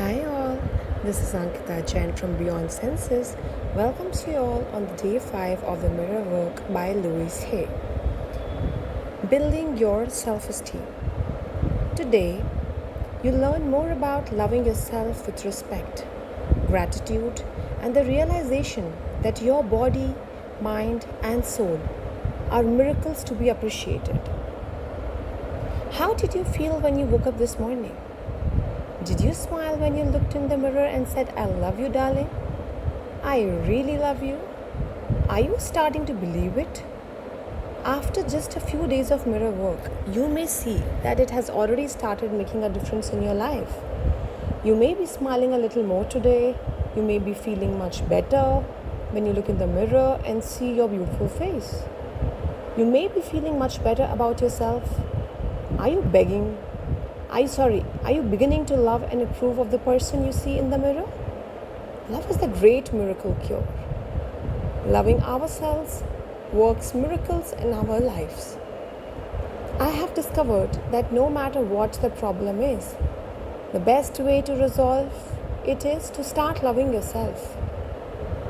Hi all, this is Ankita Jain from Beyond Senses. Welcomes you all on the day 5 of the mirror work by Louise Hay. Building your self-esteem. Today, you learn more about loving yourself with respect, gratitude, and the realization that your body, mind, and soul are miracles to be appreciated. How did you feel when you woke up this morning? Did you smile when you looked in the mirror and said, I love you, darling? I really love you? Are you starting to believe it? After just a few days of mirror work, you may see that it has already started making a difference in your life. You may be smiling a little more today. You may be feeling much better when you look in the mirror and see your beautiful face. You may be feeling much better about yourself. Are you beginning to love and approve of the person you see in the mirror? Love is the great miracle cure. Loving ourselves works miracles in our lives. I have discovered that no matter what the problem is, the best way to resolve it is to start loving yourself.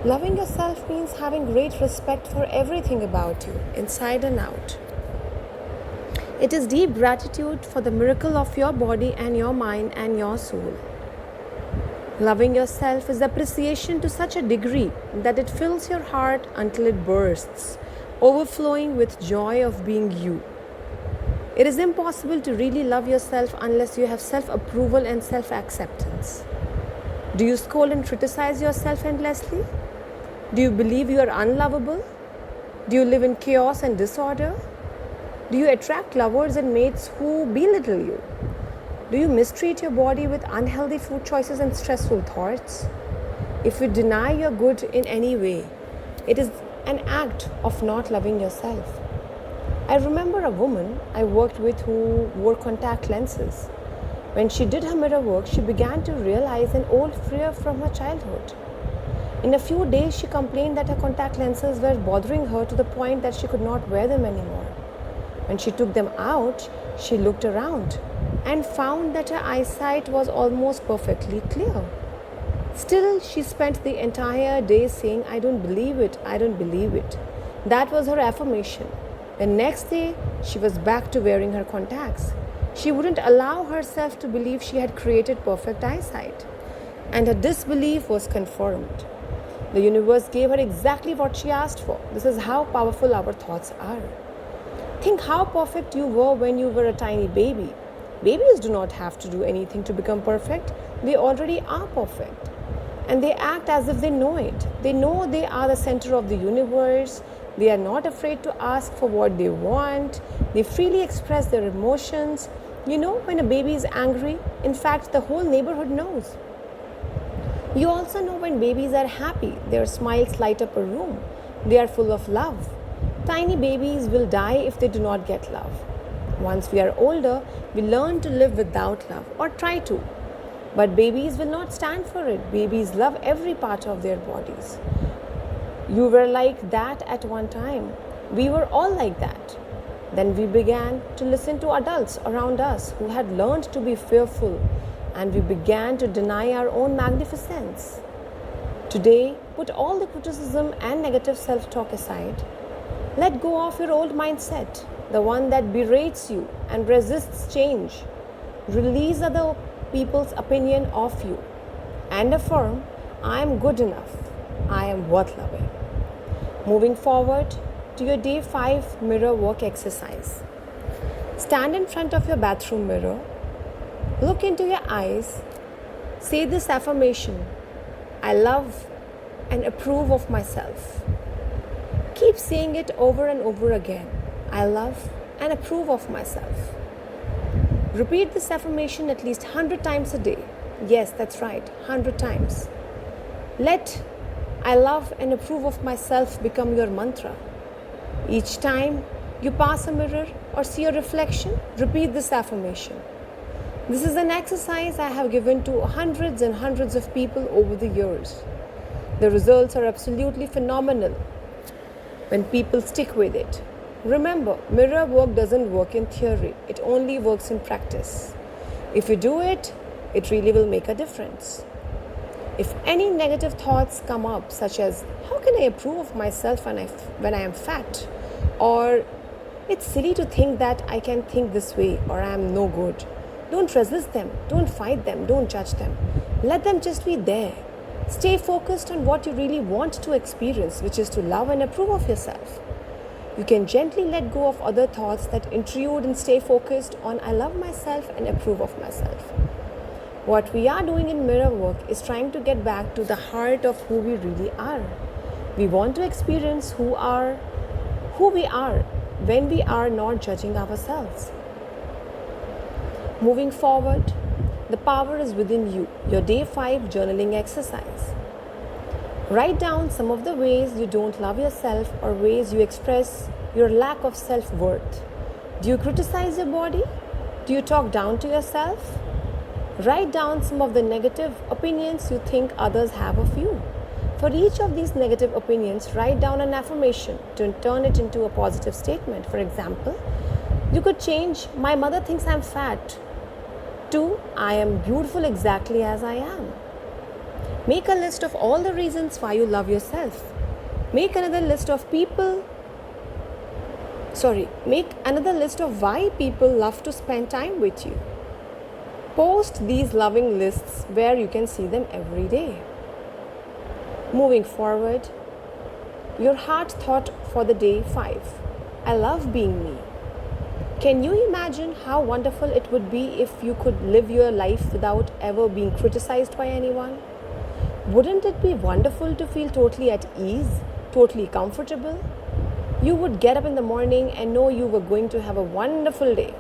Loving yourself means having great respect for everything about you, inside and out. It is deep gratitude for the miracle of your body and your mind and your soul. Loving yourself is appreciation to such a degree that it fills your heart until it bursts, overflowing with joy of being you. It is impossible to really love yourself unless you have self-approval and self-acceptance. Do you scold and criticize yourself endlessly? Do you believe you are unlovable? Do you live in chaos and disorder? Do you attract lovers and mates who belittle you? Do you mistreat your body with unhealthy food choices and stressful thoughts? If you deny your good in any way, it is an act of not loving yourself. I remember a woman I worked with who wore contact lenses. When she did her mirror work, she began to realize an old fear from her childhood. In a few days, she complained that her contact lenses were bothering her to the point that she could not wear them anymore. When she took them out, she looked around and found that her eyesight was almost perfectly clear. Still, she spent the entire day saying, I don't believe it, I don't believe it. That was her affirmation. The next day, she was back to wearing her contacts. She wouldn't allow herself to believe she had created perfect eyesight. And her disbelief was confirmed. The universe gave her exactly what she asked for. This is how powerful our thoughts are. Think how perfect you were when you were a tiny baby. Babies do not have to do anything to become perfect. They already are perfect. And they act as if they know it. They know they are the center of the universe. They are not afraid to ask for what they want. They freely express their emotions. You know when a baby is angry? In fact, the whole neighborhood knows. You also know when babies are happy. Their smiles light up a room. They are full of love. Tiny babies will die if they do not get love. Once we are older, we learn to live without love or try to. But babies will not stand for it. Babies love every part of their bodies. You were like that at one time. We were all like that. Then we began to listen to adults around us who had learned to be fearful, and we began to deny our own magnificence. Today, put all the criticism and negative self-talk aside. Let go of your old mindset, the one that berates you and resists change. Release other people's opinion of you and affirm, I am good enough. I am worth loving. Moving forward to your day 5 mirror work exercise. Stand in front of your bathroom mirror. Look into your eyes. Say this affirmation, I love and approve of myself. Keep saying it over and over again. I love and approve of myself. Repeat this affirmation at least 100 times a day. Yes, that's right, 100 times. Let I love and approve of myself become your mantra. Each time you pass a mirror or see a reflection, repeat this affirmation. This is an exercise I have given to hundreds and hundreds of people over the years. The results are absolutely phenomenal when people stick with it. Remember, mirror work doesn't work in theory. It only works in practice. If you do it, it really will make a difference. If any negative thoughts come up, such as, how can I approve of myself when I am fat? Or, it's silly to think that I can think this way, or I am no good. Don't resist them, don't fight them, don't judge them. Let them just be there. Stay focused on what you really want to experience, which is to love and approve of yourself. You can gently let go of other thoughts that intrude and stay focused on, I love myself and approve of myself. What we are doing in mirror work is trying to get back to the heart of who we really are. We want to experience who we are when we are not judging ourselves. Moving forward, the power is within you. Your day 5 journaling exercise. Write down some of the ways you don't love yourself or ways you express your lack of self-worth. Do you criticize your body? Do you talk down to yourself? Write down some of the negative opinions you think others have of you. For each of these negative opinions, write down an affirmation to turn it into a positive statement. For example, you could change, my mother thinks I'm fat, to, I am beautiful exactly as I am. Make a list of all the reasons why you love yourself. Make another list of why people love to spend time with you. Post these loving lists where you can see them every day. Moving forward, your heart thought for the day 5. I love being me. Can you imagine how wonderful it would be if you could live your life without ever being criticized by anyone? Wouldn't it be wonderful to feel totally at ease, totally comfortable? You would get up in the morning and know you were going to have a wonderful day,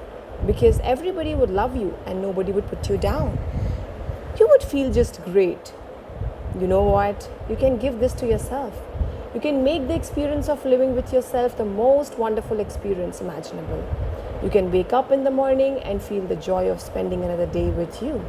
because everybody would love you and nobody would put you down. You would feel just great. You know what? You can give this to yourself. You can make the experience of living with yourself the most wonderful experience imaginable. You can wake up in the morning and feel the joy of spending another day with you.